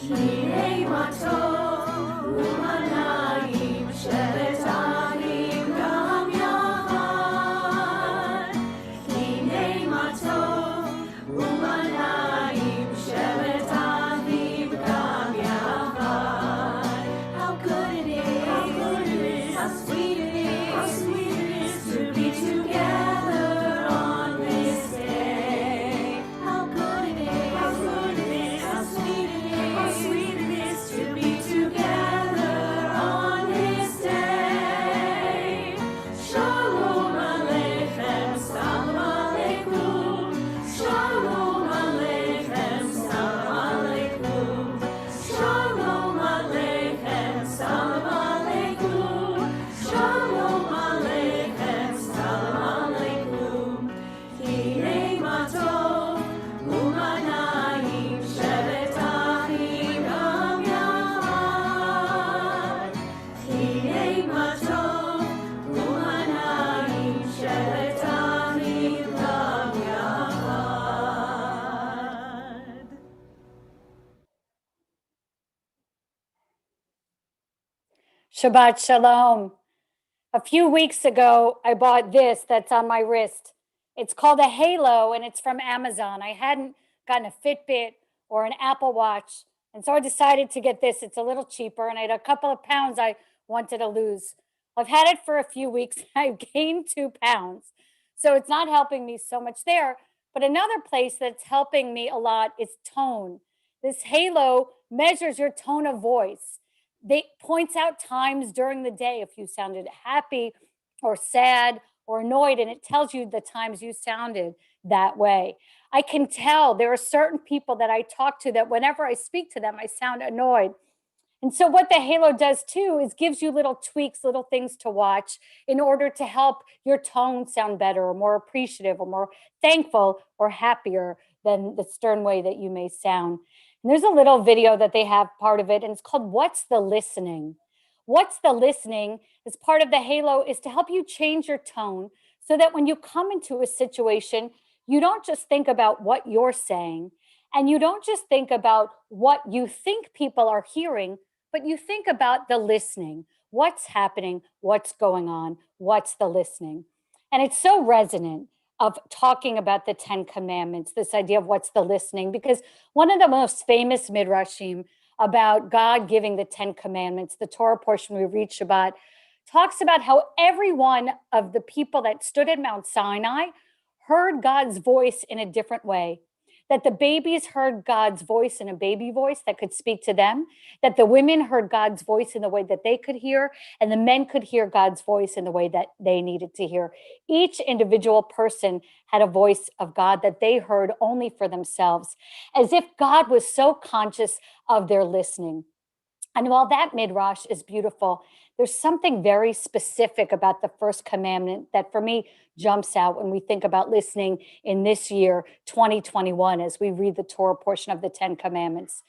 הנה מה טוב ומה נעים, שבת אחים גם יחד. הנה מה טוב ומה נעים, שבת אחים גם יחד. How good it is, how sweet it is to be together on this day. How good it is, how sweet it is to be together on this day. Shalom Aleichem, Salam Aleikum. Shalom Aleichem, Salam Aleikum. Shalom Aleichem, Salam Aleikum. Shalom Aleichem, Salam Aleikum. Hine ma tov u'ma na'im, shevet achim gam yachad. Hine ma tov u'ma na'im, shevet achim gam yachad. Shabbat Shalom. A few weeks ago, I bought this that's on my wrist. It's called a Halo and it's from Amazon. I hadn't gotten a Fitbit or an Apple Watch. And so I decided to get this. It's a little cheaper and I had a couple of pounds I wanted to lose. I've had it for a few weeks. I've gained 2 pounds. So it's not helping me so much there. But another place that's helping me a lot is tone. This Halo measures your tone of voice. They points out times during the day if you sounded happy or sad or annoyed, and it tells you the times you sounded that way. I can tell there are certain people that I talk to that whenever I speak to them, I sound annoyed. And so what the Halo does too is gives you little tweaks, little things to watch in order to help your tone sound better or more appreciative or more thankful or happier than the stern way that you may sound. And there's a little video that they have part of it, and it's called What's the Listening? What's the Listening as part of the Halo is to help you change your tone so that when you come into a situation, you don't just think about what you're saying and you don't just think about what you think people are hearing, but you think about the listening. What's happening? What's going on? What's the listening? And it's so resonant of talking about the 10 commandments, this idea of what's the listening, because one of the most famous midrashim about God giving the 10 commandments, the Torah portion we read Shabbat, talks about how every one of the people that stood at Mount Sinai heard God's voice in a different way. That the babies heard God's voice in a baby voice that could speak to them, that the women heard God's voice in the way that they could hear, and the men could hear God's voice in the way that they needed to hear. Each individual person had a voice of God that they heard only for themselves, as if God was so conscious of their listening. And while that midrash is beautiful, there's something very specific about the first commandment that for me jumps out when we think about listening in this year, 2021, as we read the Torah portion of the 10 commandments.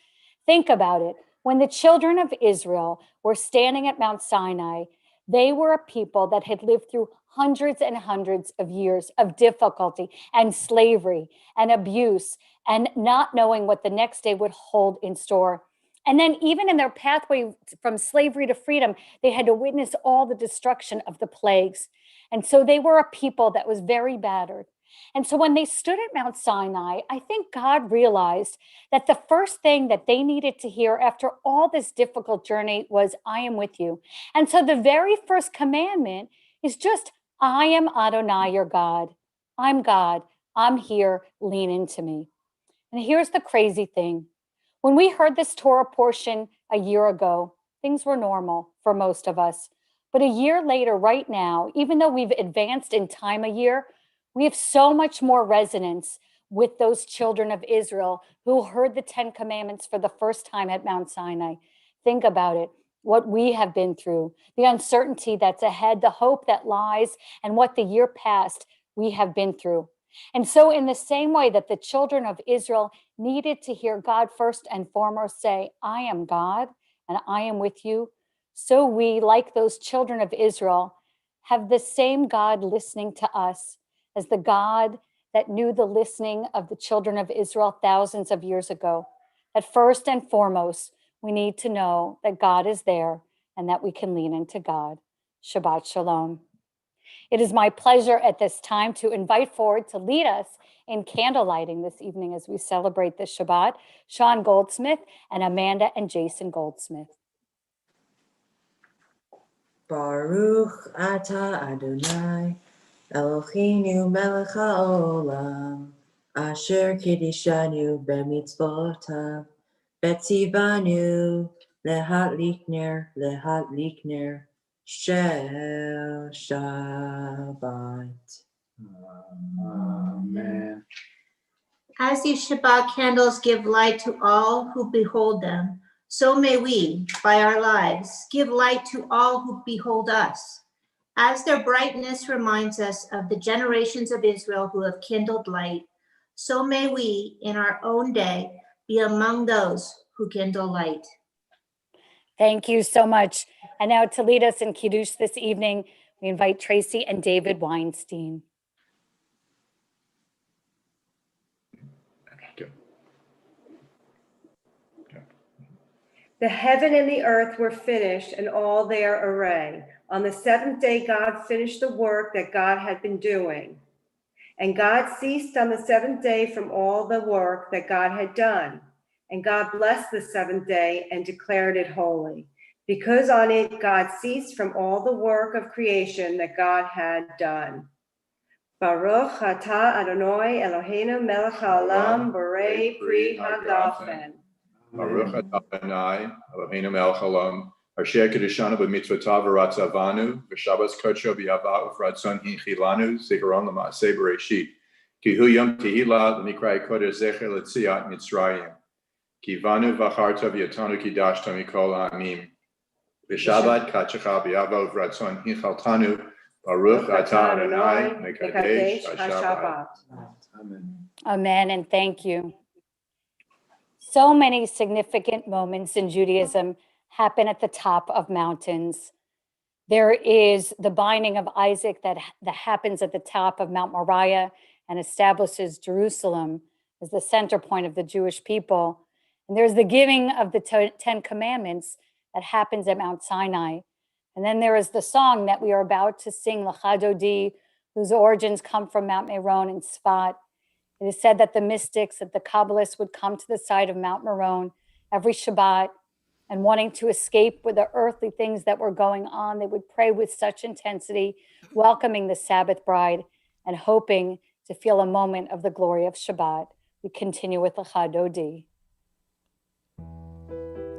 Think about it. When the children of Israel were standing at Mount Sinai, they were a people that had lived through hundreds and hundreds of years of difficulty and slavery and abuse and not knowing what the next day would hold in store. And then even in their pathway from slavery to freedom, they had to witness all the destruction of the plagues. And so they were a people that was very battered. And so when they stood at Mount Sinai, I think God realized that the first thing that they needed to hear after all this difficult journey was, I am with you. And so the very first commandment is just, I am Adonai, your God. I'm God. I'm here. Lean into me. And here's the crazy thing. When we heard this Torah portion a year ago, things were normal for most of us. But a year later, right now, even though we've advanced in time a year, we have so much more resonance with those children of Israel who heard the 10 commandments for the first time at Mount Sinai. Think about it, what we have been through, the uncertainty that's ahead, the hope that lies, and what the year past we have been through. And so in the same way that the children of Israel needed to hear God first and foremost say, I am God and I am with you, so we, like those children of Israel, have the same God listening to us as the God that knew the listening of the children of Israel thousands of years ago. that first and foremost, we need to know that God is there and that we can lean into God. Shabbat Shalom. It is my pleasure at this time to invite forward to lead us in candle lighting this evening as we celebrate the Shabbat, Sean Goldsmith and Amanda and Jason Goldsmith. Baruch Ata Adonai, Eloheinu melech haolam, asher kiddushanu b'mitzvotav, betzivanu lehatlikner shel Shabbat. Amen. As these Shabbat candles give light to all who behold them, so may we, by our lives, give light to all who behold us. As their brightness reminds us of the generations of Israel who have kindled light, so may we, in our own day, be among those who kindle light. Thank you so much. And now to lead us in Kiddush this evening, we invite Tracy and David Weinstein. The heaven and the earth were finished and all their array. On the seventh day, God finished the work that God had been doing. And God ceased on the seventh day from all the work that God had done. And God blessed the seventh day and declared it holy, because on it God ceased from all the work of creation that God had done. Baruch atah Adonai Eloheinu melech haolam borei pri hagafen. Baruch Adonai, Eloheinu melech haolam, asher kiddushanu b'mitzvotav v'ratzavanu, v'shabbos kodsho b'yava ufratzon hinchilanu, zikaron l'maaseh bereshit. Ki hu yom tehillah l'nikrai kodesh zecher l'tziat Mitzrayim. Ki vanu v'acharta v'yatanu kidashta mikol ha'amim. V'shabbat kadshecha b'yava ufratzon hinchaltanu, Baruch atah Adonai mekadesh haShabbat. Amen. Amen, and thank you. So many significant moments in Judaism happen at the top of mountains. There is the binding of Isaac that happens at the top of Mount Moriah and establishes Jerusalem as the center point of the Jewish people. And there's the giving of the Ten Commandments that happens at Mount Sinai. And then there is the song that we are about to sing, Lecha Dodi, whose origins come from Mount Meron and Sfat. It is said that the mystics, that the Kabbalists would come to the side of Mount Meron every Shabbat and wanting to escape with the earthly things that were going on, they would pray with such intensity, welcoming the Sabbath bride and hoping to feel a moment of the glory of Shabbat. We continue with Lecha Dodi.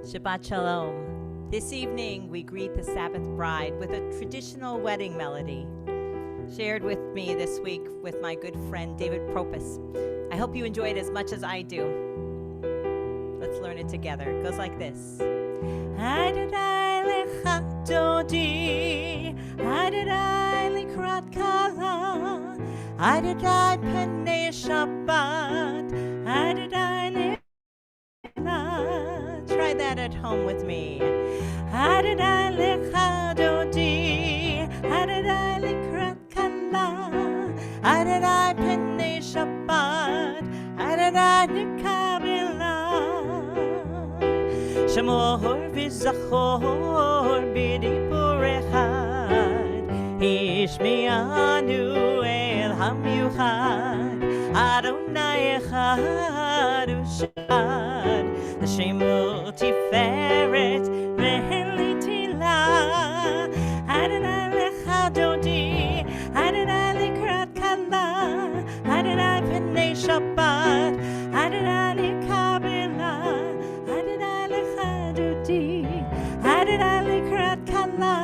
Shabbat Shalom. This evening, we greet the Sabbath bride with a traditional wedding melody, shared with me this week with my good friend David Propus. I hope you enjoy it as much as I do. Let's learn it together. It goes like this. Adonai lecha dodi, Adonai likrat kala, Adonai penei Shabbat, Adonai lecha. Try that at home with me. Adonai lecha dodi, Adonai likrat Adonai penei Shabbat, Adonai nikabela. Shamor v'zachor b'dibur echad, Hishmianu el hamyuchad, Adonai echad u'shad, L'shemo tiferet v'heli tila, Adonai lecha dodi, Adonai likrat kala, Adonai penei Shabbat, Adonai nikabela, Adonai lecha dodi, Adonai likrat kala,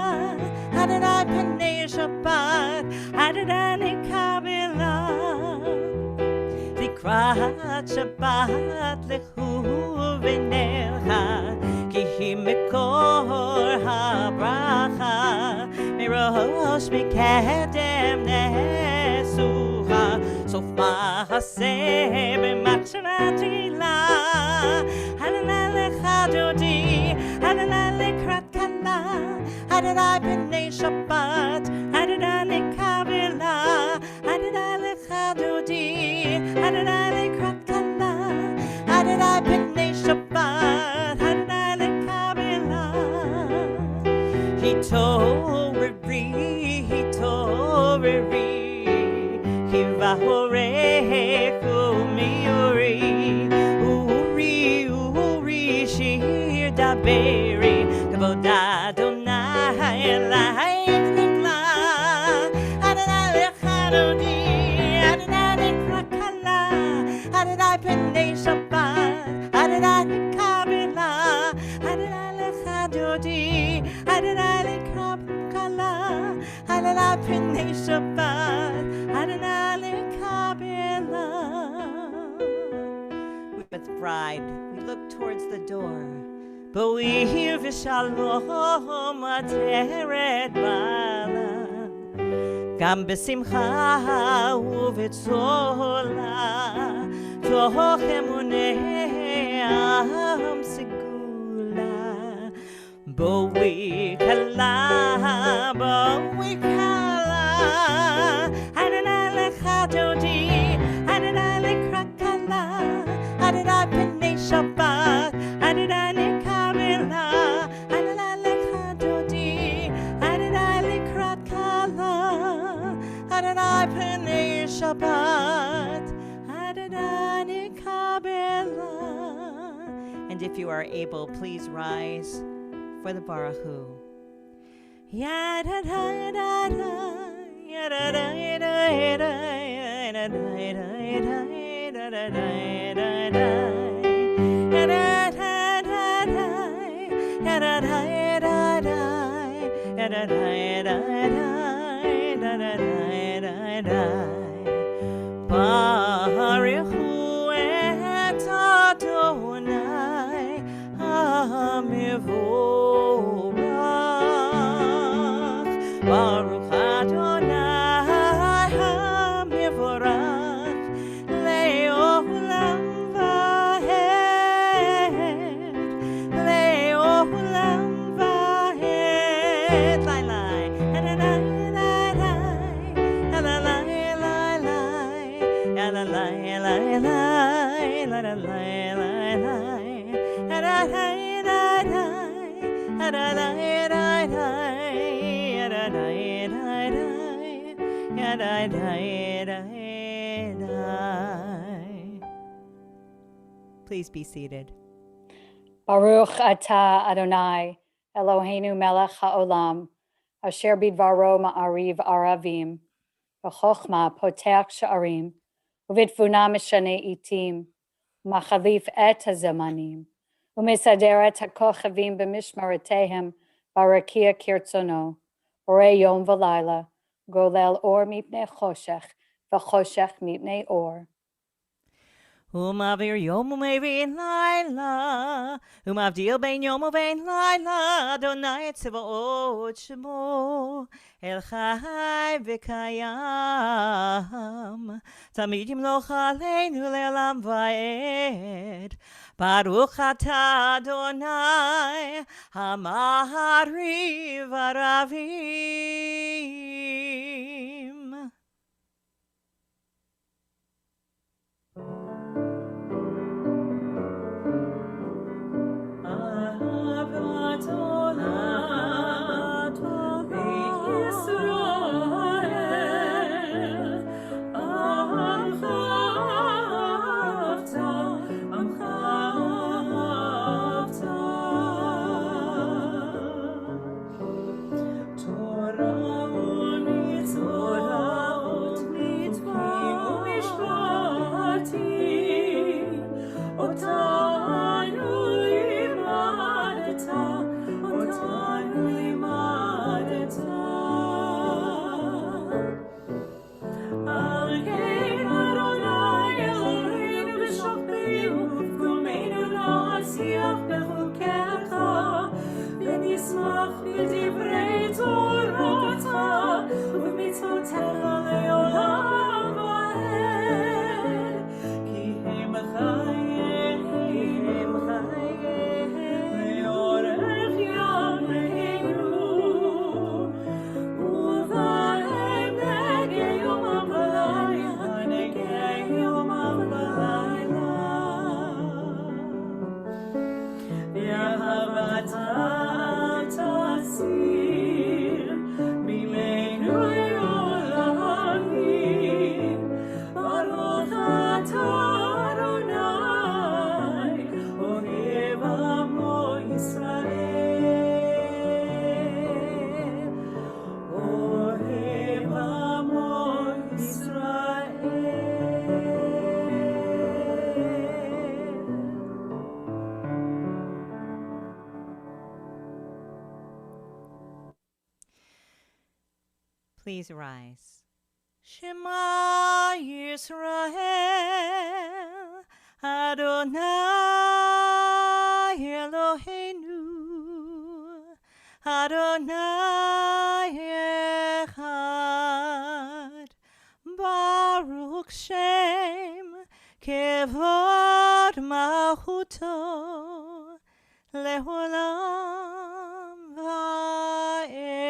Adonai penei Shabbat, Adonai nikabela. Likrat Shabbat lechu v'nelcha, ki hi mekor habracha, Mirosh mikedem nesucha, sof ma'aseh b'matzavat tila. Adonai lecha dodi, Adonai likrat kala, Adonai penei Shabbat, Adonai nikabela, Adonai lecha dodi, Adonai likrat kala, Adonai penei Shabbat. pnei Shabbat Adonai lekabela. With bride, we look towards the door. But we hear v'shalom ateret bala. Gam b'simcha u'v'tzola toch emunei am segula. Boi kala, Adonai lecha dodi, Adonai lekra kala, Adonai pnei Shabbat, Adonai lekabela, Adonai lecha dodi, Adonai lekra kala, Adonai pnei Shabbat, Adonai lekabela. And if you are able, please rise for the Baruch Hu. Baruch Hu et Adonai HaMivorach. Baruch Adonai HaMivorach le'olam va'ed, le'olam va'ed. Lai lai, Adonai, lai lai, Adonai, lai lai, Adonai, lai lai, Adonai, lai lai, Adonai, lai lai, Adonai, lai lai. Please be seated. Baruch atah Adonai, Eloheinu melech haolam, asher bidvaro ma'ariv aravim, v'chochma potech sha'arim, uv'tvuna mishane itim, machalif et hazamanim, u'mesader et hakochavim b'mishmaretehem, barakia kirtzono, borei yom v'layla, golel or mipnei choshech, v'choshech mipnei or. Umavir yom umeivin laila, umavdil bein yom uvein laila, Adonai tzvaot shemo, El chai v'kayam, tamid yimloch aleinu le'olam va'ed. Baruch atah Adonai, hama'ariv aravim. Torah Please rise. Shema Yisrael, Adonai Eloheinu, Adonai Echad, Baruch Shem, Kevod Malchuto, Leolam Va'ed.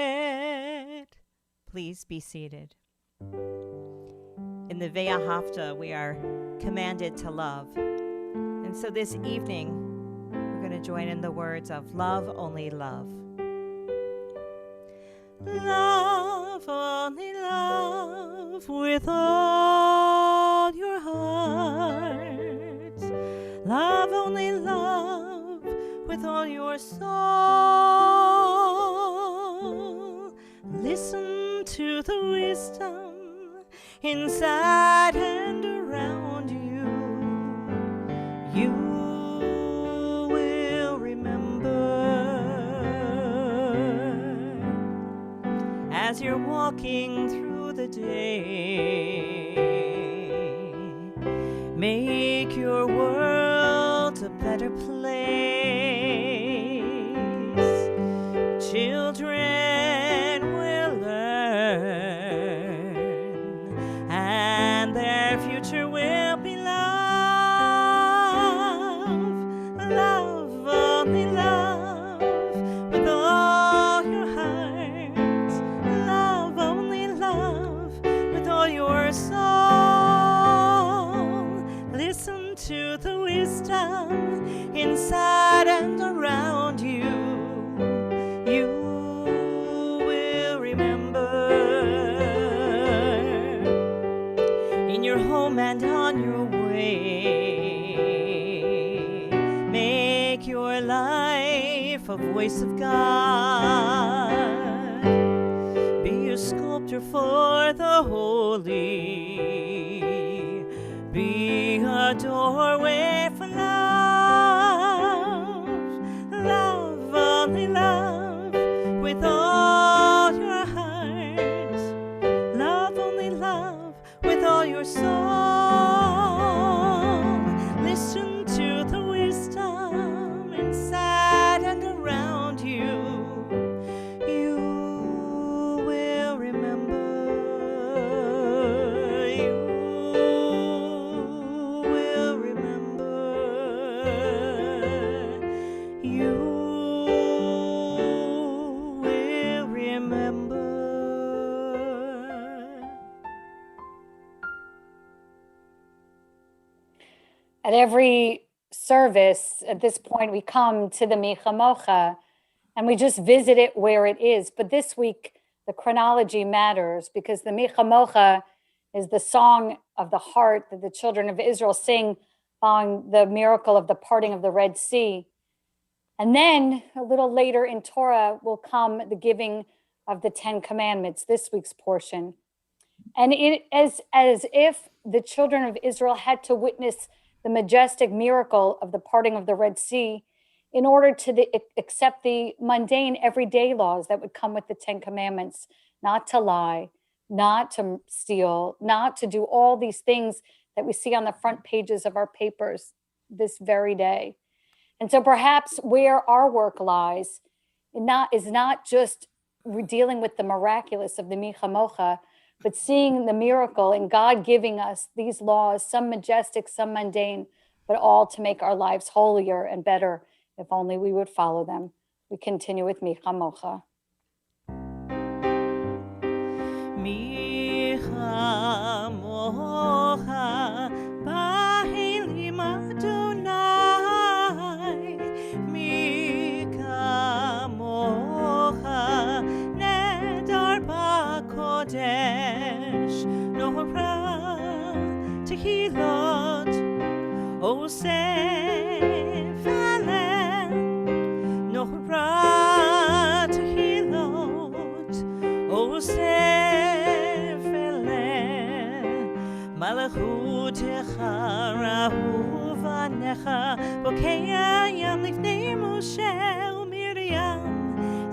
Please be seated. In the Ve'ahavta, we are commanded to love. And so this evening, we're going to join in the words of love, only love. Love, only love with all your heart. Love, only love with all your soul. Listen to the wisdom inside and around you. You will remember as you're walking through the day. Make your world a better place. Children will learn, and their future will be love. Love, only love with all your heart. Love, only love with all your soul. Listen to the wisdom inside and around you. You will remember in your home and on your way. Make your life a voice of God. Be a sculptor for the holy. Be a doorway for love. Love, only love with all your heart. Love, only love with all your soul. Listen to the wisdom inside and around you. You will remember. You will remember. You will remember. At every service, at this point, we come to the Michamocha and we just visit it where it is. But this week, the chronology matters because the Michamocha is the song of the heart that the children of Israel sing following the miracle of the parting of the Red Sea. And then a little later in Torah will come the giving of the 10 Commandments, this week's portion. And it as if the children of Israel had to witness the majestic miracle of the parting of the Red Sea in order to accept the mundane everyday laws that would come with the 10 Commandments, not to lie, not to steal, not to do all these things that we see on the front pages of our papers this very day. And so perhaps where our work lies is not just dealing with the miraculous of the Michamocha, but seeing the miracle in God giving us these laws, some majestic, some mundane, but all to make our lives holier and better if only we would follow them. We continue with Michamocha. Michamocha, Bahilim Adonai, Michamocha, Nedar Bakodesh, Nohra, Tehilot, Osef Alel, Nohra, Tehilot, Osef Alel, Malachutecha, Rahuvanecha, Bokeyam Lifnei Moshe uMiriam,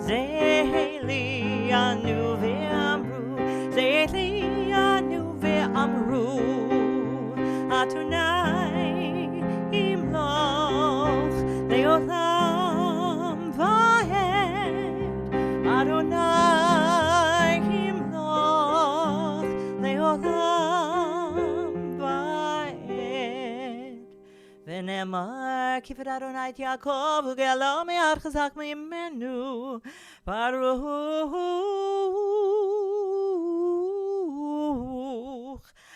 Zeheli Anu ve'amru, שנאמר, כיפת אדוני את יעקב, וגאלו מיד חזק ממנו, ברוך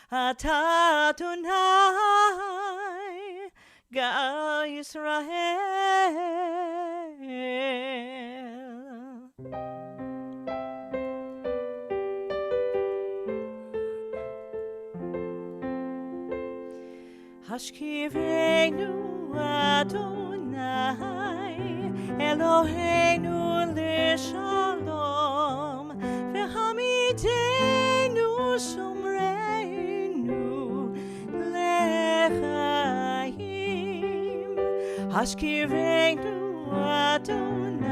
אתה אדוני, גאל ישראל. השכיבנו אדוני אלוהינו לשלום, והעמידנו שומרנו לחיים. השכיבנו אדוני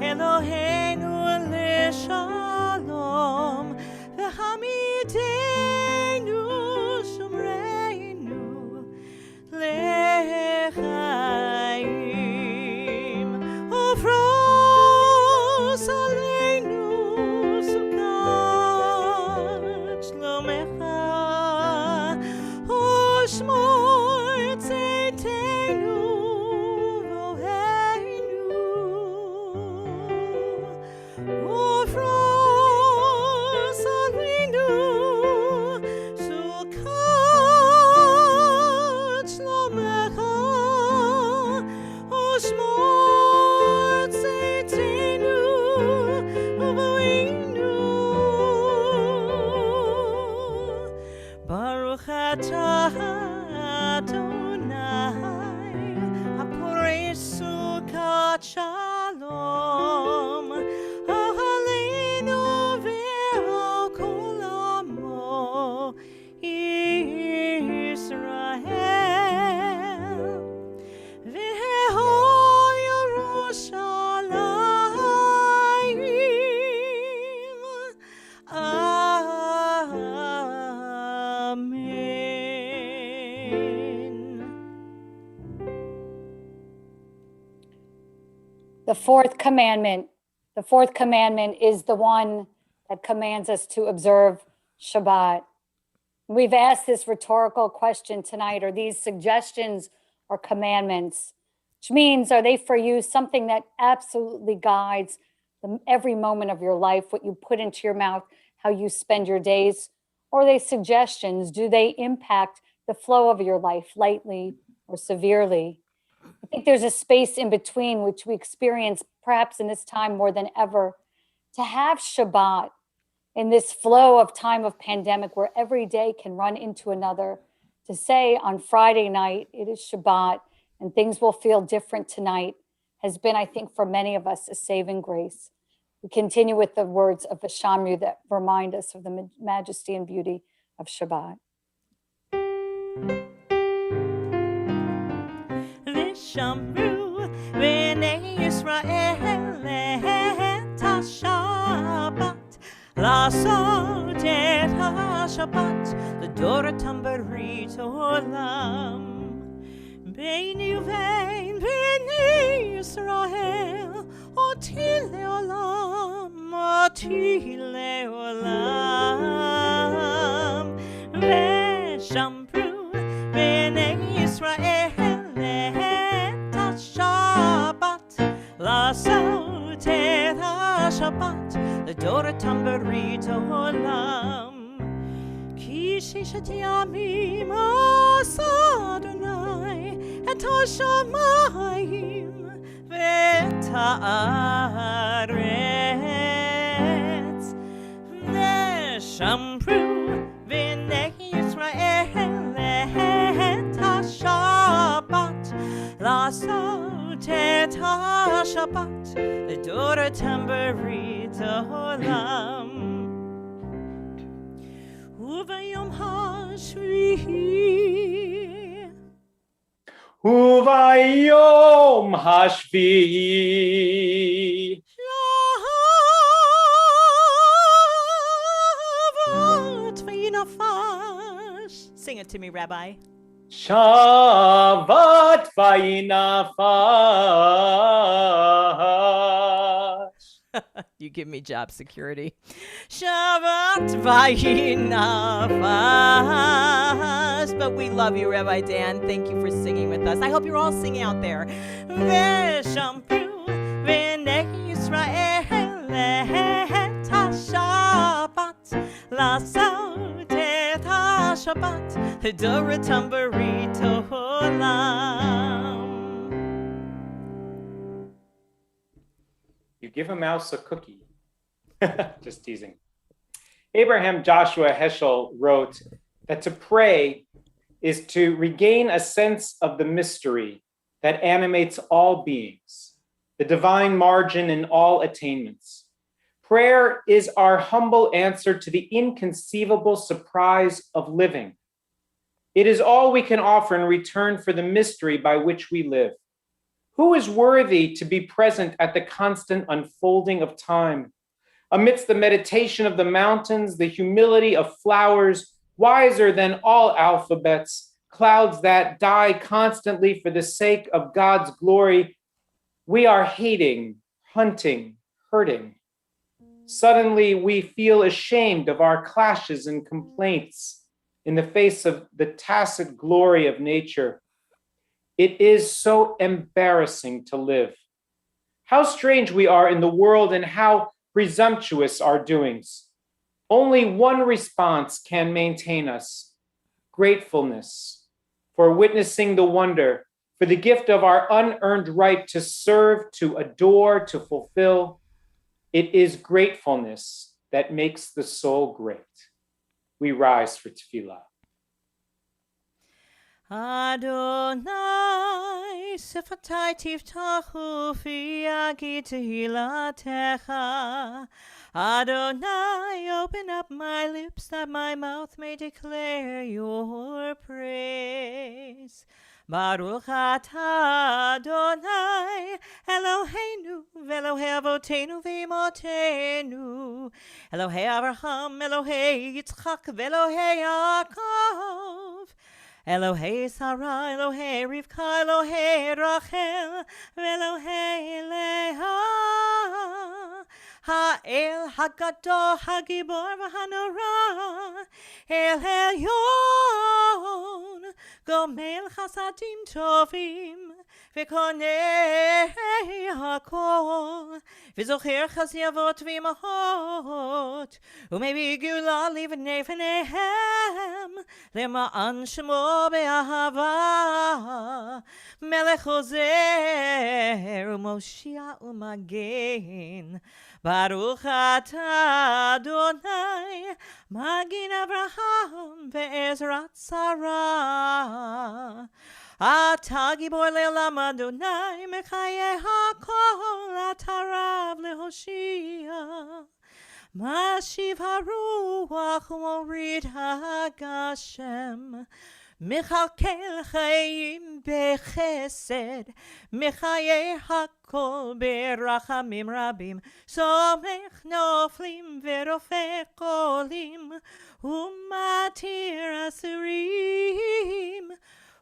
אלוהינו לשלום, והעמידנו שומרנו לחיים. ופרוס עלינו סוכת שלומך, ושמור צאתנו ואוהינו. ופרוס עלינו סוכת שלומך, ושמור צאתנו ואוהינו. ברוך אתה אדוני הפורש סוכת שלום, עלינו ועל כל עמו ישראל, והכל ירושלים. Amen. The fourth commandment is the one that commands us to observe Shabbat. We've asked this rhetorical question tonight: are these suggestions or commandments? Which means, are they for you something that absolutely guides every moment of your life, what you put into your mouth, how you spend your days? Or are they suggestions? Do they impact the flow of your life lightly or severely? I think there's a space in between, which we experience perhaps in this time more than ever. To have Shabbat in this flow of time of pandemic where every day can run into another, to say on Friday night, it is Shabbat and things will feel different tonight, has been, I think, for many of us, a saving grace. We continue with the words of the Shamru that remind us of the majesty and beauty of Shabbat. ושמרו בני ישראל את השבת, לעשות את השבת לדורותם ברית עולם. ביני ובין בני ישראל אותי לעולם, אותי לעולם. ושמרו בני ישראל את השבת, לעשות את השבת לדורותם ברית עולם. כי ששת ימים עשה אדוני את השמיים ואת הארץ. ושמרו בני ישראל את השבת, לעשות את השבת לדורותם ברית העולם. וביום השביעי וביום השביעי שבת וינפש. Sing it to me, Rabbi. שבת וינפש. You give me job security. Shabbat vayinafas but we love you, Rabbi Dan. Thank you for singing with us. I hope you're all singing out there. V'shamru v'nei Yisrael et ha-Shabbat la'asot et ha-Shabbat Doratam Barito Olam. You give a mouse a cookie. Just teasing. Abraham Joshua Heschel wrote that to pray is to regain a sense of the mystery that animates all beings, the divine margin in all attainments. Prayer is our humble answer to the inconceivable surprise of living. It is all we can offer in return for the mystery by which we live. Who is worthy to be present at the constant unfolding of time? Amidst the meditation of the mountains, the humility of flowers, wiser than all alphabets, clouds that die constantly for the sake of God's glory, we are hating, hunting, hurting. Suddenly, we feel ashamed of our clashes and complaints in the face of the tacit glory of nature. It is so embarrassing to live. How strange we are in the world and how presumptuous our doings. Only one response can maintain us: gratefulness for witnessing the wonder, for the gift of our unearned right to serve, to adore, to fulfill. It is gratefulness that makes the soul great. We rise for tefillah. Adonai, Sifatai tiftachu fi yagi tehilatecha. Adonai, open up my lips that my mouth may declare your praise. Baruch atah Adonai, Eloheinu, v'Elohei avotenu v'imotenu, Elohei Avraham, Elohei Yitzchak, v'Elohei Yaakov, Elohei Sarah, Elohei Rivka, Elohei Rachel, v'Elohei Leah, Ha'el Hagadol, Hagibor v'Hanora, El Elyon, Gomel Chasadim Tovim, V'Konei Hakol, V'Zocher Chaziavot V'Imahot, U'Mevi Gula Livnei V'Nehem, Lema'an Shemo Be'ahava, Melech Ozer, U'Moshia U'Magen, Baruch atah Adonai, Magin Avraham ve'ezrat Sarah. Atah gibor le'olam Adonai, Mechayeh hakol, atah rav lehoshia. Mashiv haruach u'morid hagashem. Mechalkel chayim bechesed, Mechayeh hakol berachamim rabim, Somech noflim verofeh kolim, Umatir asurim,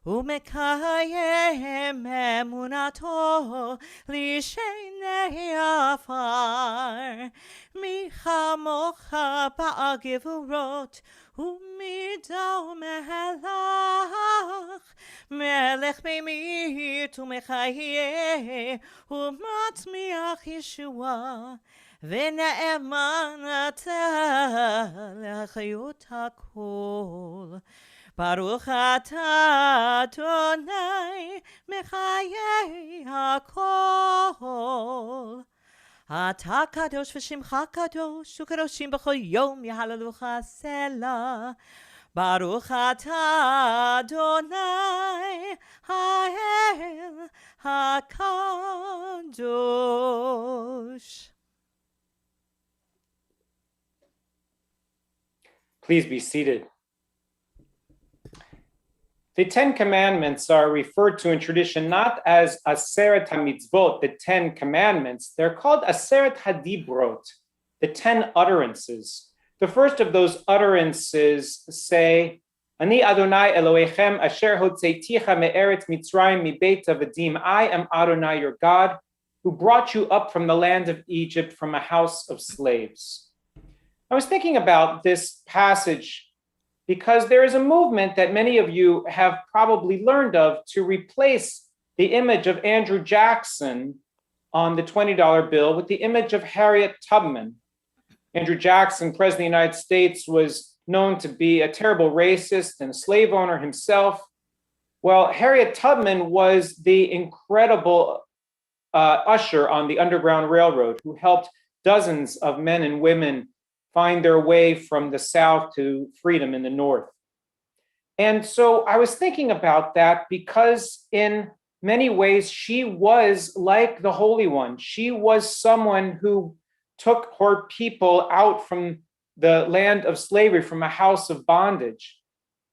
Umekayem emunato lishenei afar, Michamocha ba'agivurot, Umidau mehelach, Melech meimit umechayeh, Umatzmiach Yeshua, V'ne'eman atah le'chayut hakol. Baruch atah Adonai, mechayeh hakol. Atah kadosh v'shimcha kadosh, u'kadoshim b'chol yom yahalalucha selah. Baruch atah Adonai, ha'el hakadosh. Please be seated. The 10 Commandments are referred to in tradition not as Aseret HaMitzvot, the 10 Commandments. They're called Aseret HaDibrot, the 10 utterances. The first of those utterances say, Ani Adonai Elohechem asher hotzeiticha me'eretz Mitzrayim mibeit avadim. I am Adonai your God, who brought you up from the land of Egypt, from a house of slaves. I was thinking about this passage because there is a movement that many of you have probably learned of to replace the image of Andrew Jackson on the $20 bill with the image of Harriet Tubman. Andrew Jackson, President of the United States, was known to be a terrible racist and a slave owner himself. Well, Harriet Tubman was the incredible usher on the Underground Railroad who helped dozens of men and women find their way from the South to freedom in the North. And so I was thinking about that because in many ways, she was like the Holy One. She was someone who took her people out from the land of slavery, from a house of bondage.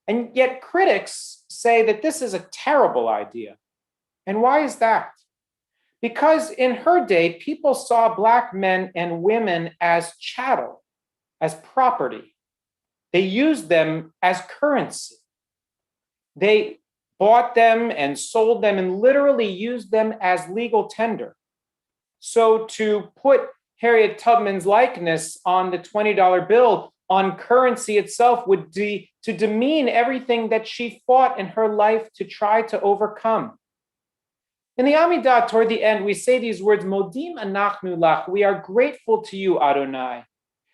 And yet critics say that this is a terrible idea. And why is that? Because in her day, people saw Black men and women as chattel, as property. They used them as currency. They bought them and sold them and literally used them as legal tender. So to put Harriet Tubman's likeness on the $20 bill on currency itself would be to demean everything that she fought in her life to try to overcome. In the Amidah, toward the end, we say these words, Modim anachnu lach, we are grateful to you, Adonai.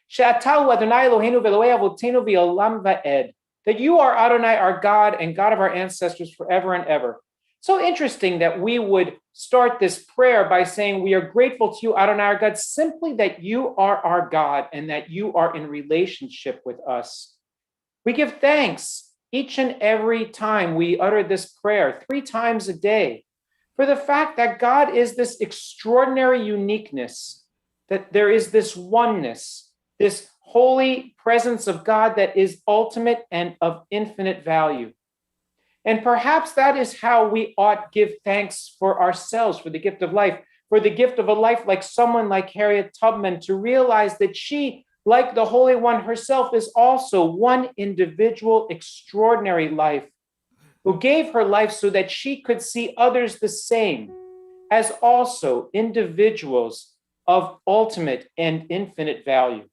She'atau Adonai Eloheinu v'Elokei avotenu v'olam va'ed, that you are Adonai, our God, and God of our ancestors forever and ever. So interesting that we would start this prayer by saying we are grateful to you, Adonai, our God, simply that you are our God and that you are in relationship with us. We give thanks each and every time we utter this prayer, 3 times a day, for the fact that God is this extraordinary uniqueness, that there is this oneness, this holy presence of God that is ultimate and of infinite value. And perhaps that is how we ought give thanks for ourselves, for the gift of life, for the gift of a life like someone like Harriet Tubman, to realize that she, like the Holy One herself, is also one individual extraordinary life, who gave her life so that she could see others the same, as also individuals of ultimate and infinite value.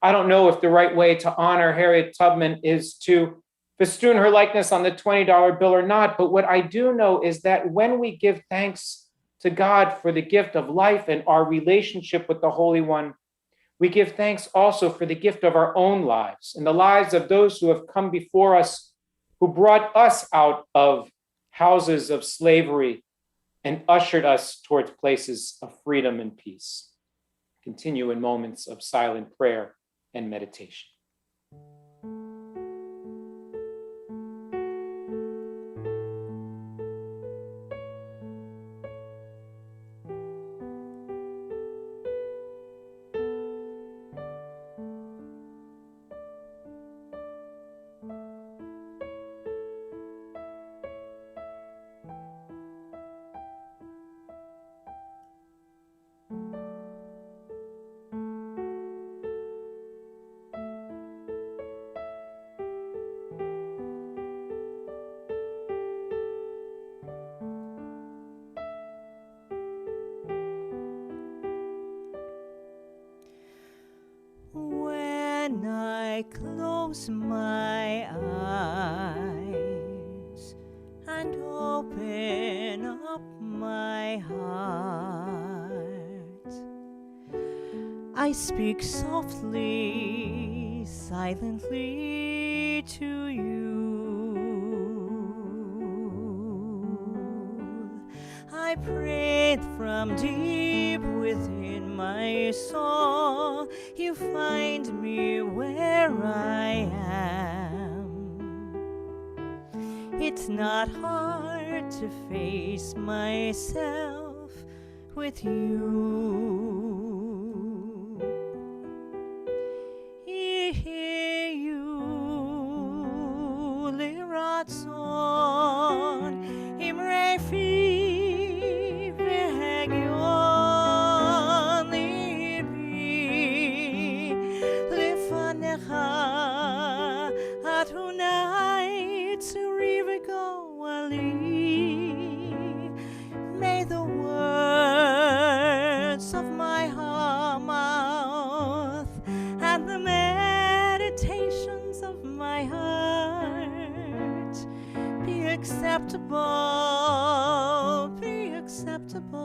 I don't know if the right way to honor Harriet Tubman is to festoon her likeness on the $20 bill or not, but what I do know is that when we give thanks to God for the gift of life and our relationship with the Holy One, we give thanks also for the gift of our own lives and the lives of those who have come before us, who brought us out of houses of slavery and ushered us towards places of freedom and peace. Continue in moments of silent prayer and meditation. When I close my eyes and open up my heart, I speak softly, silently to you. I prayed from deep within my soul. You find me where I am. It's not hard to face myself with you. Liratzon imrei fi v'hegion libi lefanecha Adonai tzuri v'goali. May the words of my mouth and the meditations of my heart acceptable, be acceptable,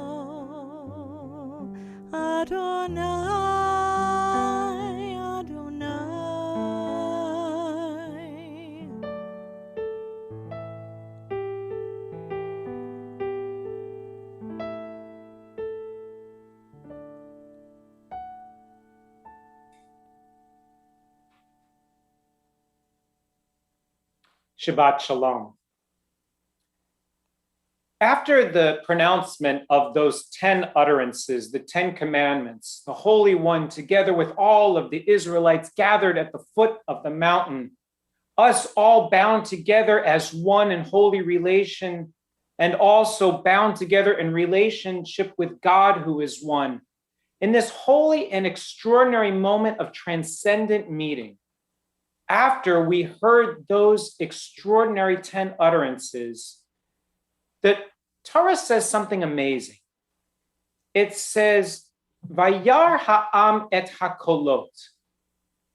Adonai, Adonai. Shabbat Shalom. After the pronouncement of those 10 utterances, the 10 commandments, the Holy One, together with all of the Israelites gathered at the foot of the mountain, us all bound together as one in holy relation, and also bound together in relationship with God, who is one. In this holy and extraordinary moment of transcendent meeting, after we heard those extraordinary 10 utterances, the Torah says something amazing. It says, Vayar ha'am et hakolot,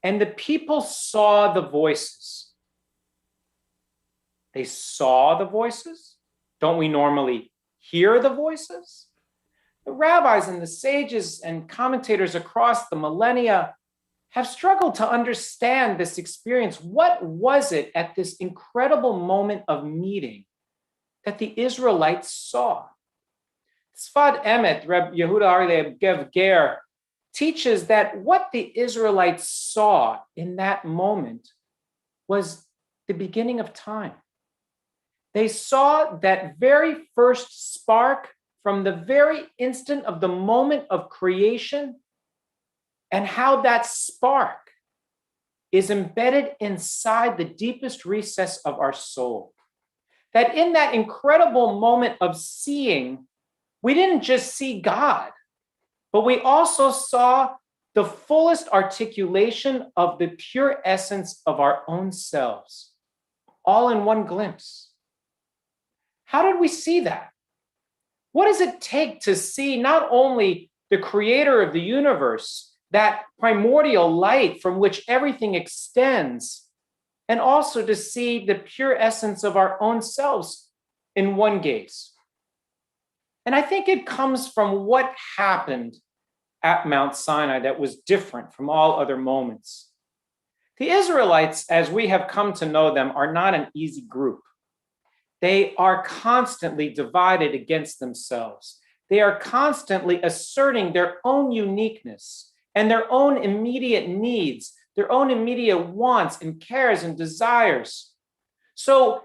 and the people saw the voices. They saw the voices? Don't we normally hear the voices? The rabbis and the sages and commentators across the millennia have struggled to understand this experience. What was it at this incredible moment of meeting that the Israelites saw? Sfad Emet, Reb Yehuda Arle Gev Ger, teaches that what the Israelites saw in that moment was the beginning of time. They saw that very first spark from the very instant of the moment of creation, and how that spark is embedded inside the deepest recess of our soul. That in that incredible moment of seeing, we didn't just see God, but we also saw the fullest articulation of the pure essence of our own selves, all in one glimpse. How did we see that? What does it take to see not only the creator of the universe, that primordial light from which everything extends, and also to see the pure essence of our own selves in one gaze? And I think it comes from what happened at Mount Sinai that was different from all other moments. The Israelites, as we have come to know them, are not an easy group. They are constantly divided against themselves. They are constantly asserting their own uniqueness and their own immediate needs, their own immediate wants and cares and desires. So,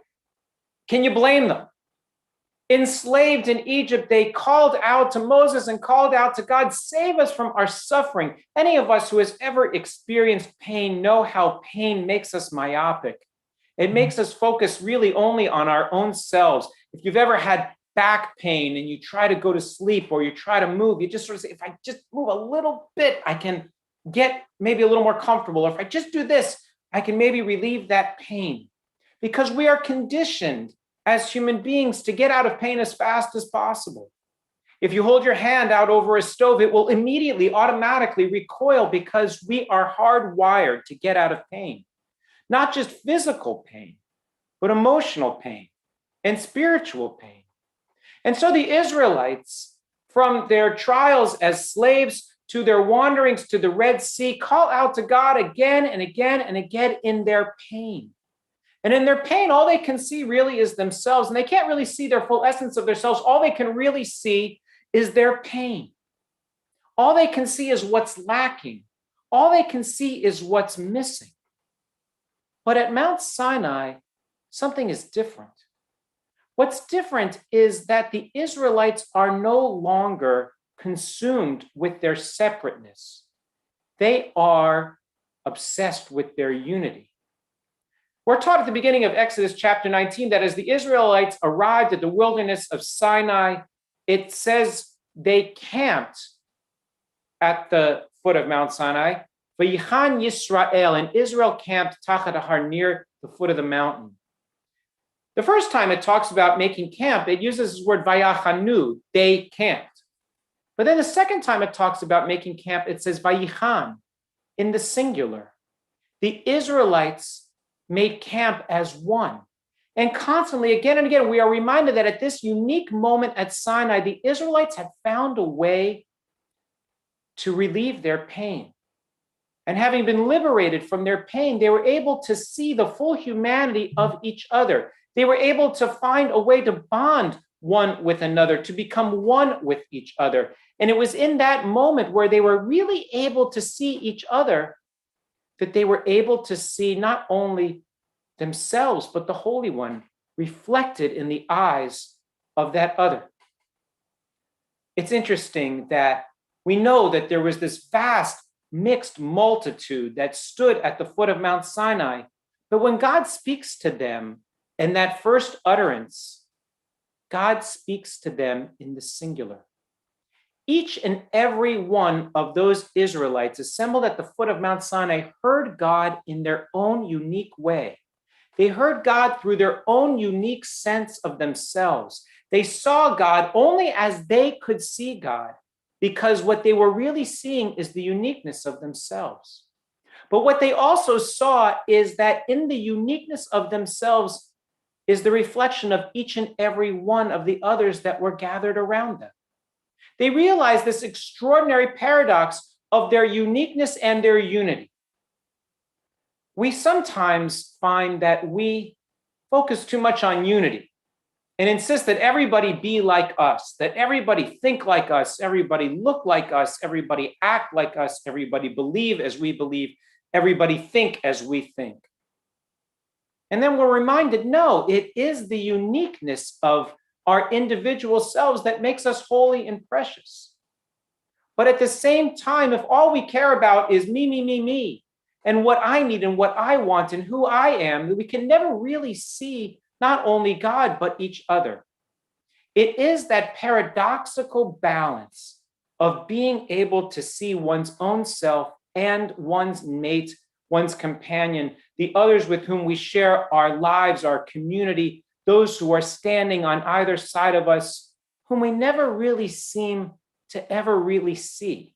can you blame them? Enslaved in Egypt, they called out to Moses and called out to God, save us from our suffering. Any of us who has ever experienced pain know how pain makes us myopic. It makes us focus really only on our own selves. If you've ever had back pain and you try to go to sleep or you try to move, you just sort of say, if I just move a little bit, I can get maybe a little more comfortable. Or if I just do this, I can maybe relieve that pain. Because we are conditioned as human beings to get out of pain as fast as possible. If you hold your hand out over a stove, it will immediately, automatically recoil because we are hardwired to get out of pain. Not just physical pain, but emotional pain and spiritual pain. And so the Israelites, from their trials as slaves to their wanderings to the Red Sea, call out to God again and again and again in their pain. And in their pain, all they can see really is themselves, and they can't really see their full essence of themselves. All they can really see is their pain. All they can see is what's lacking. All they can see is what's missing. But at Mount Sinai, something is different. What's different is that the Israelites are no longer consumed with their separateness. They are obsessed with their unity. We're taught at the beginning of Exodus chapter 19 that as the Israelites arrived at the wilderness of Sinai, it says they camped at the foot of Mount Sinai. Vayichan Yisrael, and Israel camped tachat ahar, near the foot of the mountain. The first time it talks about making camp, it uses this word vayachanu, they camped. But then the second time it talks about making camp, it says vayichan, in the singular. The Israelites made camp as one. And constantly, again and again, we are reminded that at this unique moment at Sinai, the Israelites had found a way to relieve their pain. And having been liberated from their pain, they were able to see the full humanity of each other. They were able to find a way to bond one with another, to become one with each other. And it was in that moment where they were really able to see each other that they were able to see not only themselves, but the Holy One reflected in the eyes of that other. It's interesting that we know that there was this vast mixed multitude that stood at the foot of Mount Sinai, but when God speaks to them in that first utterance, God speaks to them in the singular. Each and every one of those Israelites assembled at the foot of Mount Sinai heard God in their own unique way. They heard God through their own unique sense of themselves. They saw God only as they could see God, because what they were really seeing is the uniqueness of themselves. But what they also saw is that in the uniqueness of themselves is the reflection of each and every one of the others that were gathered around them. They realized this extraordinary paradox of their uniqueness and their unity. We sometimes find that we focus too much on unity and insist that everybody be like us, that everybody think like us, everybody look like us, everybody act like us, everybody believe as we believe, everybody think as we think. And then we're reminded, no, it is the uniqueness of our individual selves that makes us holy and precious. But at the same time, if all we care about is me, and what I need and what I want and who I am, we can never really see not only God, but each other. It is that paradoxical balance of being able to see one's own self and one's mate, one's companion, the others with whom we share our lives, our community, those who are standing on either side of us, whom we never really seem to ever really see.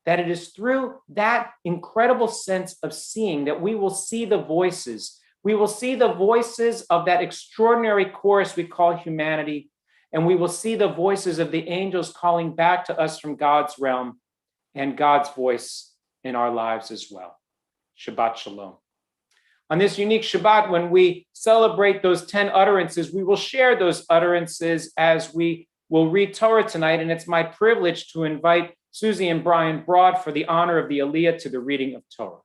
That it is through that incredible sense of seeing that we will see the voices. We will see the voices of that extraordinary chorus we call humanity, and we will see the voices of the angels calling back to us from God's realm and God's voice in our lives as well. Shabbat Shalom. On this unique Shabbat, when we celebrate those 10 utterances, we will share those utterances as we will read Torah tonight, and it's my privilege to invite Susie and Brian Broad for the honor of the Aliyah to the reading of Torah.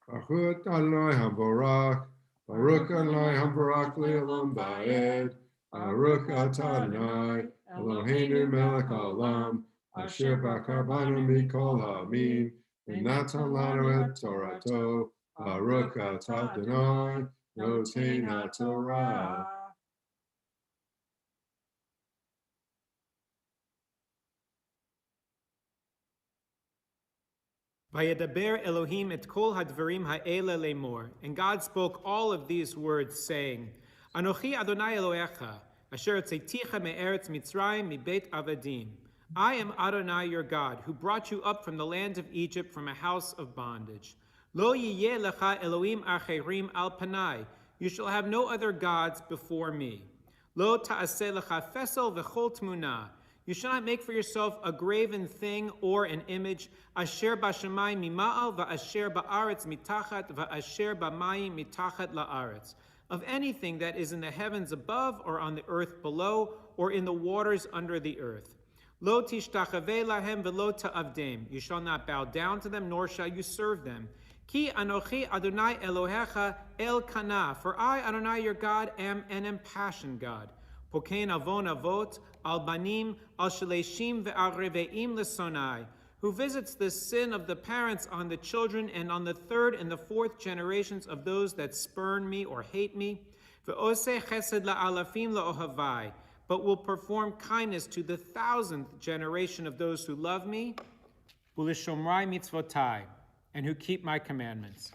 Baruch Adonai HaBarak, Baruch Adonai HaBarak Le'olam Va'ed, Baruch Atah Adonai, Eloheinu melech haolam, Asher bakar banu mikol ha'amim, V'natan lanu et Torato, Baruch Atah Adonai, Notein HaTorah. Vayedaber Elohim et kol hadvarim ha'ele lemor. And God spoke all of these words, saying, Anochi Adonai Elohecha, asher tzeticha me'eretz Mitzrayim mi-beit avadim. I am Adonai your God, who brought you up from the land of Egypt, from a house of bondage. Lo yiyeh lecha Elohim acherim al panai. You shall have no other gods before me. Lo ta'aseh lecha fesel v'chol tmunah. You shall not make for yourself a graven thing or an image. Asher b'shamayim mima'al va'asher ba'aretz mitachat va'asher b'mayim mitachat la'aretz. Of anything that is in the heavens above or on the earth below or in the waters under the earth. Lo tishtachaveh lahem v'lo ta'avdem. You shall not bow down to them, nor shall you serve them. Ki anochi Adonai Elohecha el kana. For I, Adonai your God, am an impassioned God. Pokein avon avot al banim al shaleshim ve'al reve'im lesonai, who visits the sin of the parents on the children and on the third and the fourth generations of those that spurn me or hate me. Ve'oseh chesed la'alafim la'ohavai, but will perform kindness to the 1,000th generation of those who love me. Ulishomrai mitzvotai, and who keep my commandments.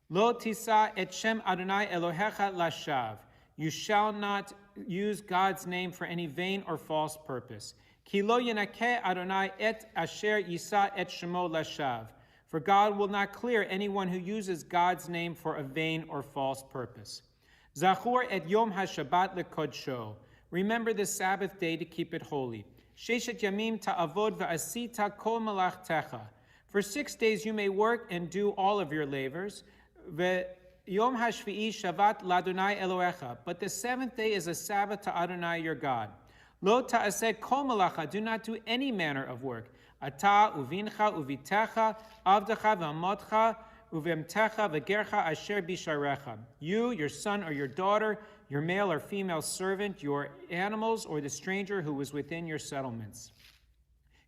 Lo tisa et shem Adonai Elohecha lashav. You shall not use God's name for any vain or false purpose. Ki lo yenakeh Adonai et asher yisa et shemo lashav. for God will not clear anyone who uses God's name for a vain or false purpose. Zachor et Yom HaShabbat lekodsho. Remember the Sabbath day to keep it holy. Sheshet yamim ta'avod va'asita kol malachtecha. For 6 days you may work and do all of your labors. Yom hashvi'i Shabbat ladonai Elohecha. But the 7th day is a Sabbath to Adonai your God. Lo ta'aseh kol malacha. Do not do any manner of work. Ata uvincha uvitecha avdecha v'amotcha uvemtecha v'gercha asher bisharecha. You, your son or your daughter, your male or female servant, your animals, or the stranger who was within your settlements.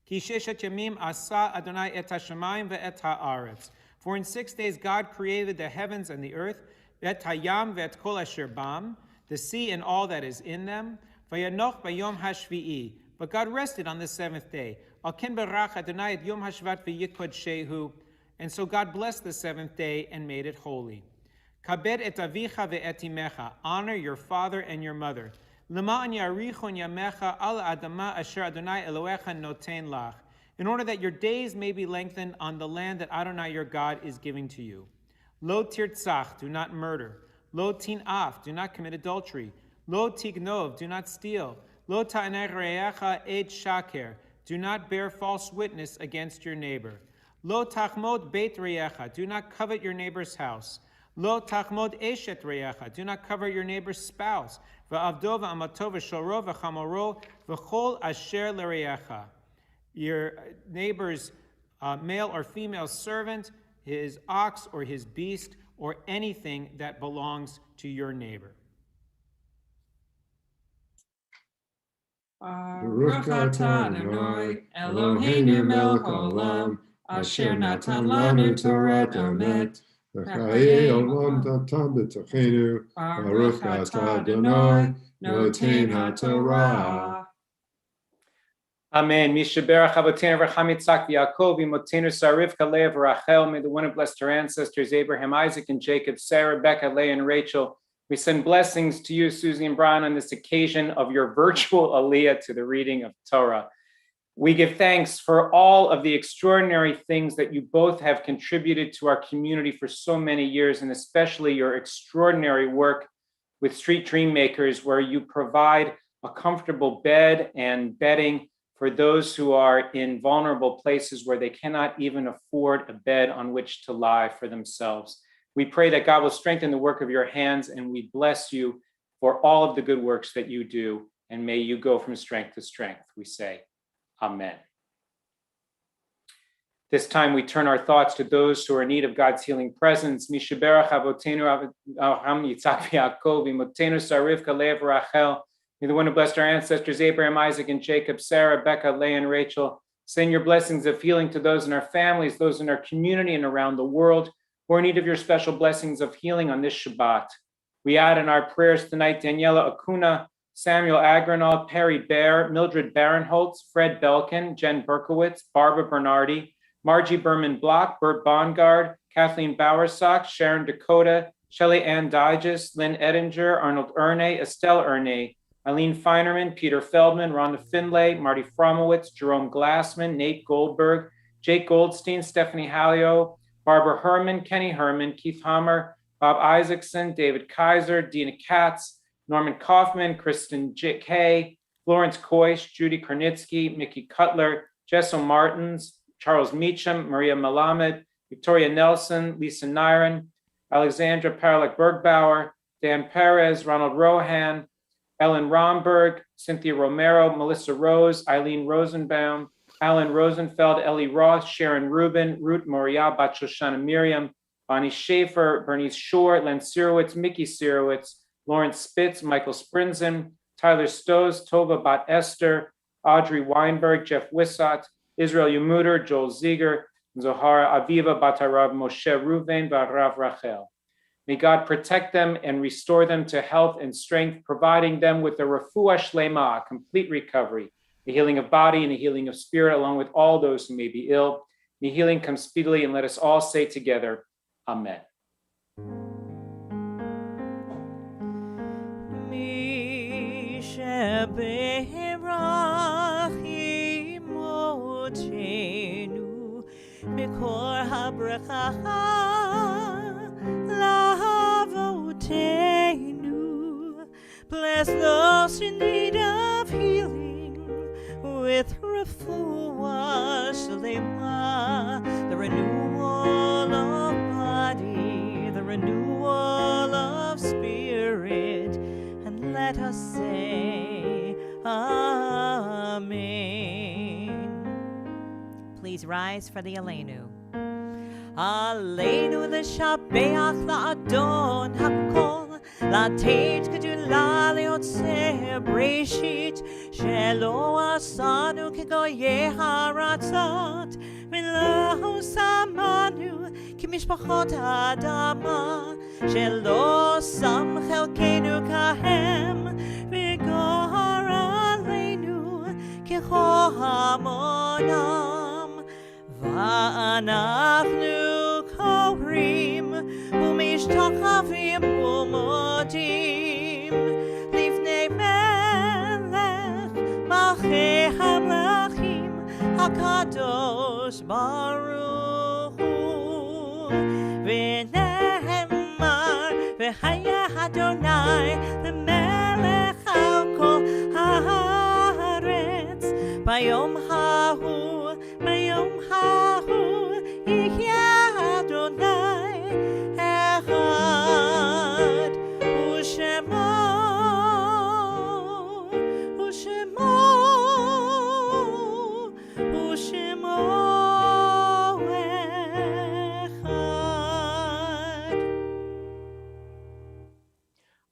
Ki sheshet yamim asa Adonai et hashamayim ve'et ha'aretz. For in 6 days God created the heavens and the earth, ve'et hayam ve'et kol asher bam, the sea and all that is in them. Vayanoch bayom hashvi'i. But God rested on the 7th day. Al ken berach Adonai et yom hashvat ve'yikodshehu. And so God blessed the 7th day and made it holy. Kabed et avicha ve'et imecha. Honor your father and your mother. Lema'an yarichon yamecha al adama asher Adonai Elohecha noten lach. In order that your days may be lengthened on the land that Adonai your God is giving to you. Lo tirtzach, do not murder. Lo tin'af, do not commit adultery. Lo tignov, do not steal. Lo ta'anei re'echa ed shaker, do not bear false witness against your neighbor. Lo tachmod beit re'echa, do not covet your neighbor's house. Lo tachmod eshet re'echa, do not covet your neighbor's spouse. Va'avdo va'amato v'shoro v'chamoro v'chol asher le're'echa. Your neighbor's male or female servant, his ox or his beast, or anything that belongs to your neighbor. Baruch atah Adonai, Eloheinu melech haolam, asher natan lanu Torah emet, v'chayei olam natan b'tochenu, Baruch atah Adonai, noten haTorah. Amen. Mishaberach Avotenu Avraham Yitzchak Yaakov Imotenu Sarah Rivka Leah Rachel. May the one who blessed her ancestors Abraham, Isaac, and Jacob, Sarah, Rebecca, Leah, and Rachel. We send blessings to you, Susie and Brian, on this occasion of your virtual aliyah to the reading of Torah. We give thanks for all of the extraordinary things that you both have contributed to our community for so many years, and especially your extraordinary work with Street Dream Makers, where you provide a comfortable bed and bedding for those who are in vulnerable places where they cannot even afford a bed on which to lie for themselves. We pray that God will strengthen the work of your hands, and we bless you for all of the good works that you do, and may you go from strength to strength, we say. Amen. This time we turn our thoughts to those who are in need of God's healing presence. Mishaberach Avotenu Avraham Yitzchak Yaakov Imotenu Sarah Rivka Leah Rachel. May the one who blessed our ancestors Abraham, Isaac, and Jacob, Sarah, Rebecca, Leah, and Rachel, send your blessings of healing to those in our families, those in our community, and around the world who are in need of your special blessings of healing on this Shabbat. We add in our prayers tonight Daniela Acuna, Samuel Agranal, Perry Bear, Mildred Barinholtz, Fred Belkin, Jen Berkowitz, Barbara Bernardi, Margie Berman Block, Bert Bongard, Kathleen Bowersock, Sharon Dakota, Shelley Ann Digest, Lynn Edinger, Arnold Erne, Estelle Erne, Eileen Feinerman, Peter Feldman, Rhonda Finlay, Marty Fromowitz, Jerome Glassman, Nate Goldberg, Jake Goldstein, Stephanie Hallio, Barbara Herman, Kenny Herman, Keith Hammer, Bob Isaacson, David Kaiser, Dina Katz, Norman Kaufman, Kristen Kay, Florence Koish, Judy Kornitsky, Mickey Cutler, Jessel Martins, Charles Meacham, Maria Malamed, Victoria Nelson, Lisa Nyron, Alexandra Paralik Bergbauer, Dan Perez, Ronald Rohan, Ellen Romberg, Cynthia Romero, Melissa Rose, Eileen Rosenbaum, Alan Rosenfeld, Ellie Ross, Sharon Rubin, Ruth Moriah, Bat-Shoshana Miriam, Bonnie Schaefer, Bernice Shore, Len Sirowitz, Mickey Sirowitz, Lawrence Spitz, Michael Sprinzen, Tyler Stows, Tova Bat Esther, Audrey Weinberg, Jeff Wissott, Israel Yemuter, Joel Ziegler, Zohara Aviva, Batarav Moshe Ruvain, Barav Rachel. May God protect them and restore them to health and strength, providing them with a refuah shlema, a complete recovery, the healing of body and the healing of spirit, along with all those who may be ill. May healing come speedily, and let us all say together, Amen. מקור הברכה לאבותינו. Bless those in need of healing with refuah shlema, the renewal of body, the renewal of spirit, and let us say Amen. Please rise for the Aleinu. Aleinu l'shabeach la'adon hakol, לתת גדולה ליוצר בראשית, שלא עשנו כגויי הארצות, ולא שמנו כמשפחות האדמה, שלא שם חלקנו כהם, וגור עלינו ככל המונם. ואנחנו קוראים ומשתחווים ומודים לפני מלך מלכי המלכים הקדוש ברוך הוא. ונאמר והיה אדוני למלך על כל הארץ, ביום ההוא יהיה אדוני אחד, ושמו אחד.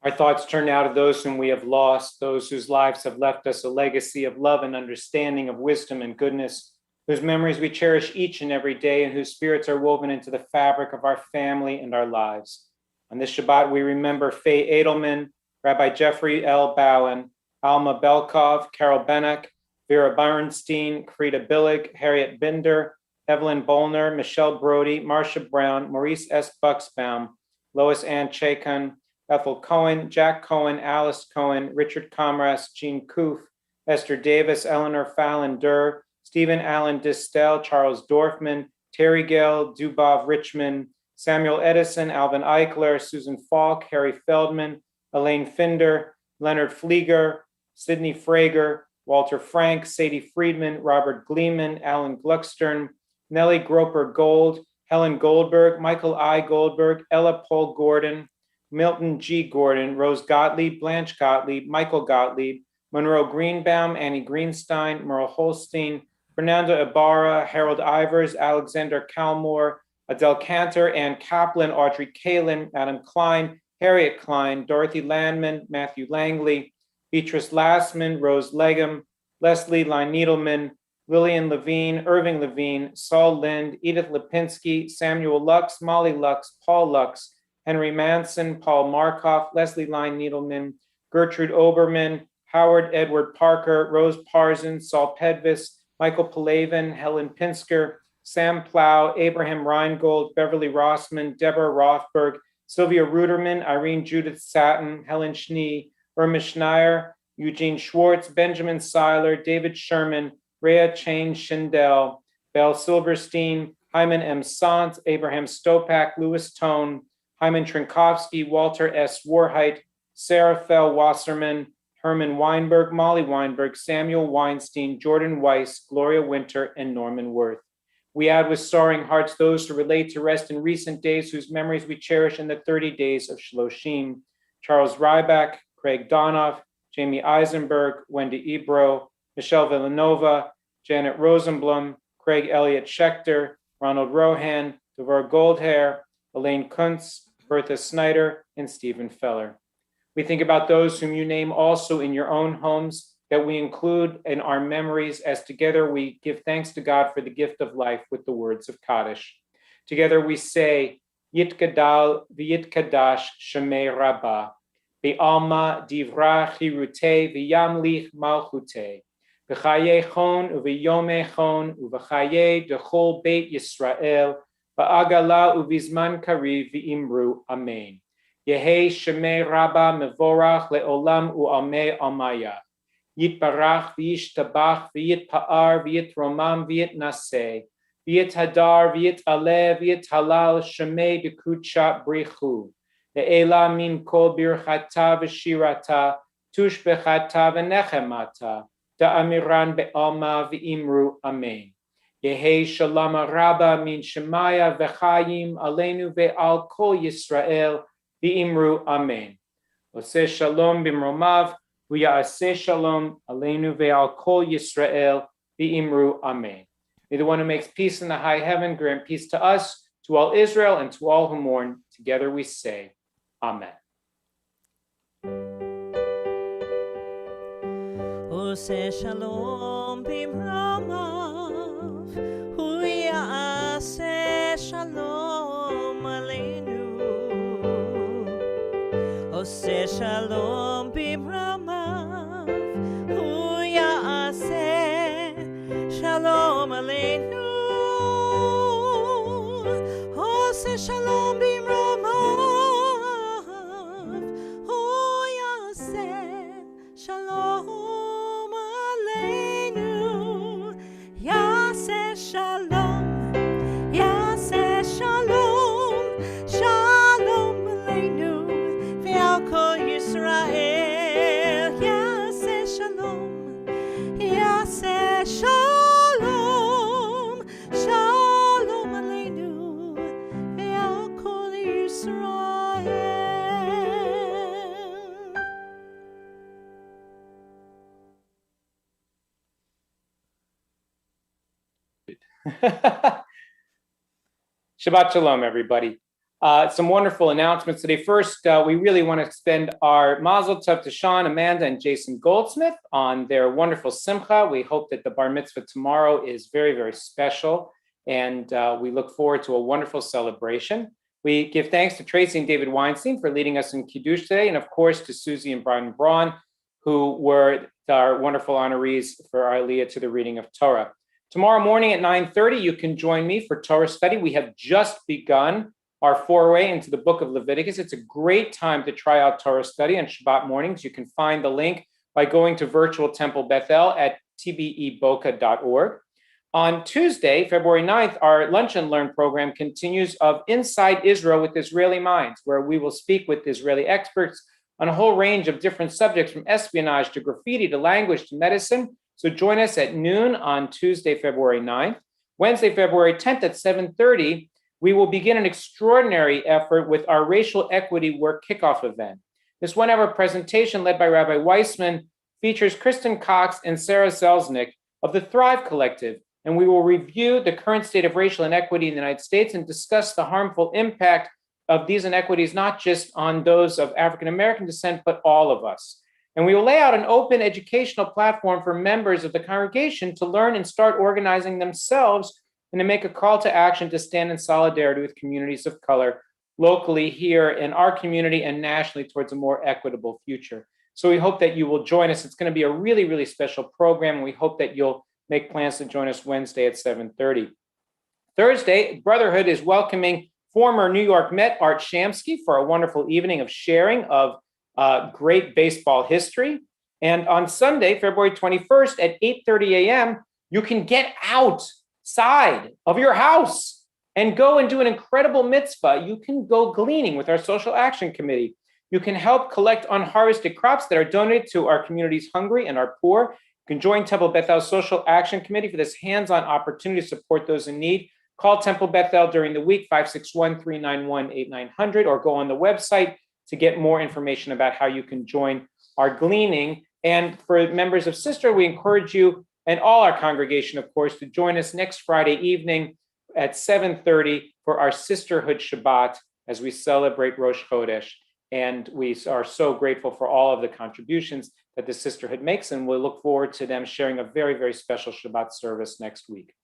Our thoughts turn now to those whom we have lost, those whose lives have left us a legacy of love and understanding, of wisdom and goodness, whose memories we cherish each and every day, and whose spirits are woven into the fabric of our family and our lives. On this Shabbat, we remember Faye Edelman, Rabbi Jeffrey L. Bowen, Alma Belkov, Carol Benek, Vera Bernstein, Frida Billig, Harriet Binder, Evelyn Bolner, Michelle Brody, Marcia Brown, Maurice S. Bucksbaum, Lois Ann Chacon, Ethel Cohen, Jack Cohen, Alice Cohen, Richard Comras, Jean Koof, Esther Davis, Eleanor Fallon Durr, Stephen Allen Distel, Charles Dorfman, Terry Gale, Dubov Richmond, Samuel Edison, Alvin Eichler, Susan Falk, Harry Feldman, Elaine Finder, Leonard Flieger, Sidney Frager, Walter Frank, Sadie Friedman, Robert Gleeman, Alan Gluckstern, Nellie Groper Gold, Helen Goldberg, Michael I. Goldberg, Ella Paul Gordon, Milton G. Gordon, Rose Gottlieb, Blanche Gottlieb, Michael Gottlieb, Monroe Greenbaum, Annie Greenstein, Merle Holstein, Fernando Ibarra, Harold Ivers, Alexander Calmore, Adele Cantor, Ann Kaplan, Audrey Kalin, Adam Klein, Harriet Klein, Dorothy Landman, Matthew Langley, Beatrice Lassman, Rose Legum, Leslie Line Needleman, Lillian Levine, Irving Levine, Saul Lind, Edith Lipinski, Samuel Lux, Molly Lux, Paul Lux, Henry Manson, Paul Markoff, Leslie Line Needleman, Gertrude Oberman, Howard Edward Parker, Rose Parsons, Saul Pedvis, Michael Palavin, Helen Pinsker, Sam Plow, Abraham Reingold, Beverly Rossman, Deborah Rothberg, Sylvia Ruderman, Irene Judith Satin, Helen Schnee, Irma Schneier, Eugene Schwartz, Benjamin Seiler, David Sherman, Rhea Chain Schindel, Belle Silverstein, Hyman M. Sant, Abraham Stopak, Louis Tone, Hyman Trinkowski, Walter S. Warheit, Sarah Fell Wasserman, Herman Weinberg, Molly Weinberg, Samuel Weinstein, Jordan Weiss, Gloria Winter, and Norman Worth. We add with sorrowing hearts those who relate to rest in recent days whose memories we cherish in the 30 days of Shloshim. Charles Ryback, Craig Donoff, Jamie Eisenberg, Wendy Ebro, Michelle Villanova, Janet Rosenblum, Craig Elliott Schechter, Ronald Rohan, Devorah Goldhair, Elaine Kuntz, Bertha Snyder, and Stephen Feller. We think about those whom you name also in your own homes that we include in our memories, as together we give thanks to God for the gift of life with the words of Kaddish. Together we say, Yitgadal v'yitkadash shemei Rabbah, v'alma divra chirute v'yamlich malchute, v'chaye chon uv'yome chon uv'chaye dechol beit Yisrael, v'agala uv'izman kariv v'imru amen. Yehei shemei Rabbah mevorach le'olam u'amei amaya. Yitbarach v'yishtabach v'yitpa'ar v'yitromam v'yitnaseh v'yit hadar, v'yit alev, v'yit halal, shemei dekucha brichu. Le'ela min kol birchata v'shirata, tush bechata v'nechemata, da'amiran be'alma v'imru amen. Yehi shalom rabba min shemaya v'chayim aleinu ve'al kol Yisrael v'imru amen. Oseh shalom b'mromav v'ya'aseh shalom aleinu ve'al kol Yisrael v'imru amen. May the one who makes peace in the high heaven grant peace to us, to all Israel, and to all who mourn. Together we say, Amen. Oseh shalom b'mromav, hu ya'aseh shalom aleinu. Oseh shalom b'mromav, hu ya'aseh shalom aleinu. Oseh shalom b'mromav, hu ya'aseh shalom. Yaseh shalom, yaseh shalom, shalom aleinu, ve'al kol Yisrael. Yaseh shalom, yaseh shalom, shalom aleinu, ve'al kol Yisrael. Shabbat shalom, everybody. Some wonderful announcements today. First, we really want to extend our mazel tov to Sean, Amanda, and Jason Goldsmith on their wonderful simcha. We hope that the bar mitzvah tomorrow is very, very special, and we look forward to a wonderful celebration. We give thanks to Tracy and David Weinstein for leading us in Kiddush today, and of course to Susie and Brian Braun, who were our wonderful honorees for our aliyah to the reading of Torah. Tomorrow morning at 9:30, you can join me for Torah study. We have just begun our foray into the book of Leviticus. It's a great time to try out Torah study on Shabbat mornings. You can find the link by going to Virtual Temple Bethel at tbeboca.org. On Tuesday, February 9th, our Lunch and Learn program continues of Inside Israel with Israeli Minds, where we will speak with Israeli experts on a whole range of different subjects, from espionage to graffiti to language to medicine. So join us at noon on Tuesday, February 9th. Wednesday, February 10th at 7:30, we will begin an extraordinary effort with our racial equity work kickoff event. This one-hour presentation led by Rabbi Weissman features Kristen Cox and Sarah Selznick of the Thrive Collective, and we will review the current state of racial inequity in the United States and discuss the harmful impact of these inequities, not just on those of African-American descent, but all of us. And we will lay out an open educational platform for members of the congregation to learn and start organizing themselves and to make a call to action to stand in solidarity with communities of color locally here in our community and nationally towards a more equitable future. So we hope that you will join us. It's going to be a really, really special program. And we hope that you'll make plans to join us Wednesday at 7:30. Thursday, Brotherhood is welcoming former New York Met Art Shamsky for a wonderful evening of sharing of great baseball history. And on Sunday, February 21st at 8:30 a.m., you can get outside of your house and go and do an incredible mitzvah. You can go gleaning with our Social Action Committee. You can help collect unharvested crops that are donated to our communities hungry and our poor. You can join Temple Bethel's Social Action Committee for this hands-on opportunity to support those in need. Call Temple Bethel during the week, 561-391-8900, or go on the website to get more information about how you can join our gleaning. And for members of Sisterhood, we encourage you and all our congregation, of course, to join us next Friday evening at 7:30 for our Sisterhood Shabbat as we celebrate Rosh Chodesh. And we are so grateful for all of the contributions that the Sisterhood makes, and we'll look forward to them sharing a very, very special Shabbat service next week.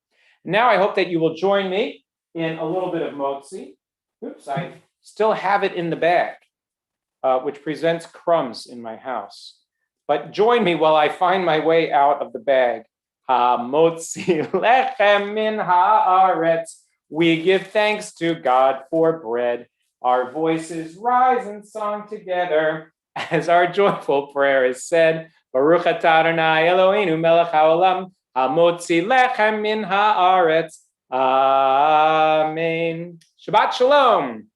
Now I hope that you will join me in a little bit of motzi. Oops, I still have it in the bag. Which presents crumbs in my house. But join me while I find my way out of the bag. Ha-motzi lechem min haaretz. We give thanks to God for bread. Our voices rise in song together as our joyful prayer is said. Baruch atah Adonai Eloheinu melech haolam. Ha-motzi lechem min haaretz. Amen. Shabbat Shalom.